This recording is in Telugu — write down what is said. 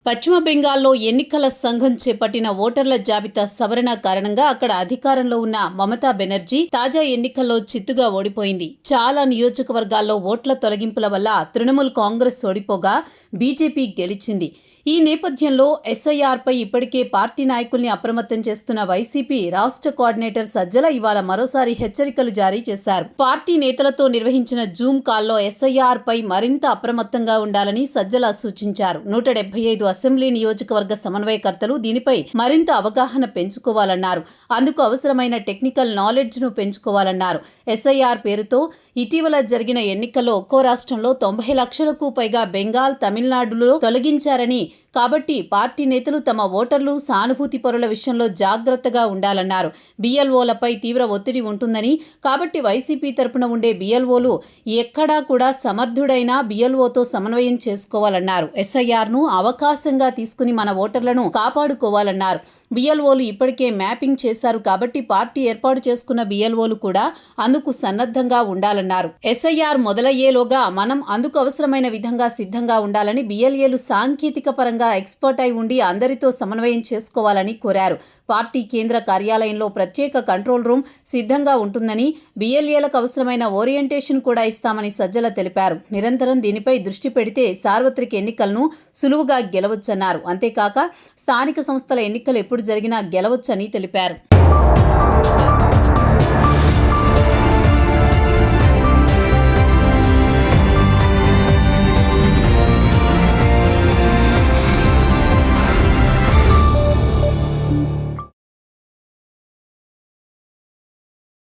పశ్చిమ బెంగాల్లో ఎన్నికల సంఘం చేపట్టిన ఓటర్ల జాబితా సవరణ కారణంగా అక్కడ అధికారంలో ఉన్న మమతా బెనర్జీ తాజా ఎన్నికల్లో చిత్తుగా ఓడిపోయింది. చాలా నియోజకవర్గాల్లో ఓట్ల తొలగింపుల వల్ల తృణమూల్ కాంగ్రెస్ ఓడిపోగా బీజేపీ గెలిచింది. ఈ నేపథ్యంలో ఎస్ఐఆర్పై ఇప్పటికే పార్టీ నాయకుల్ని అప్రమత్తం చేస్తున్న వైసీపీ రాష్ట్ర కోఆర్డినేటర్ సజ్జల ఇవాళ మరోసారి హెచ్చరికలు జారీ చేశారు. పార్టీ నేతలతో నిర్వహించిన జూమ్ కాల్లో ఎస్ఐఆర్పై మరింత అప్రమత్తంగా ఉండాలని సజ్జల సూచించారు. 175 అసెంబ్లీ నియోజకవర్గ సమన్వయకర్తలు దీనిపై మరింత అవగాహన పెంచుకోవాలన్నారు. అందుకు అవసరమైన టెక్నికల్ నాలెడ్జ్ను పెంచుకోవాలన్నారు. ఎస్ఐఆర్ పేరుతో ఇటీవల జరిగిన ఎన్నికల్లో ఒక్కో రాష్ట్రంలో 90 లక్షలకు పైగా బెంగాల్, తమిళనాడులో తొలగించారని, కాబట్టి పార్టీ నేతలు తమ ఓటర్లు సానుభూతి పరుల విషయంలో జాగ్రత్తగా ఉండాలన్నారు. బిఎల్ఓలపై తీవ్ర ఒత్తిడి ఉంటుందని, కాబట్టి వైసీపీ తరపున ఉండే బిఎల్ఓలు ఎక్కడా కూడా సమర్థుడైన బిఎల్ఓతో సమన్వయం చేసుకోవాలన్నారు. ఎస్ఐఆర్ను అవకాశంగా తీసుకుని మన ఓటర్లను కాపాడుకోవాలన్నారు. బిఎల్ఓలు ఇప్పటికే మ్యాపింగ్ చేశారు కాబట్టి పార్టీ ఏర్పాటు చేసుకున్న బిఎల్ఓలు కూడా అందుకు సన్నద్ధంగా ఉండాలన్నారు. ఎస్ఐఆర్ మొదలయ్యేలోగా మనం అందుకు అవసరమైన విధంగా సిద్ధంగా ఉండాలని, బిఎల్ఏలు సాంకేతిక పరంగా ఎక్స్పర్ట్ అయి ఉండి అందరితో సమన్వయం చేసుకోవాలని కోరారు. పార్టీ కేంద్ర కార్యాలయంలో ప్రత్యేక కంట్రోల్ రూమ్ సిద్ధంగా ఉంటుందని, బిఎల్ఏలకు అవసరమైన ఓరియంటేషన్ కూడా ఇస్తామని సజ్జల తెలిపారు. నిరంతరం దీనిపై దృష్టి పెడితే సార్వత్రిక ఎన్నికలను సులువుగా గెలవచ్చన్నారు. అంతేకాక స్థానిక సంస్థల ఎన్నికలు ఎప్పుడు జరిగినా గెలవచ్చని తెలిపారు.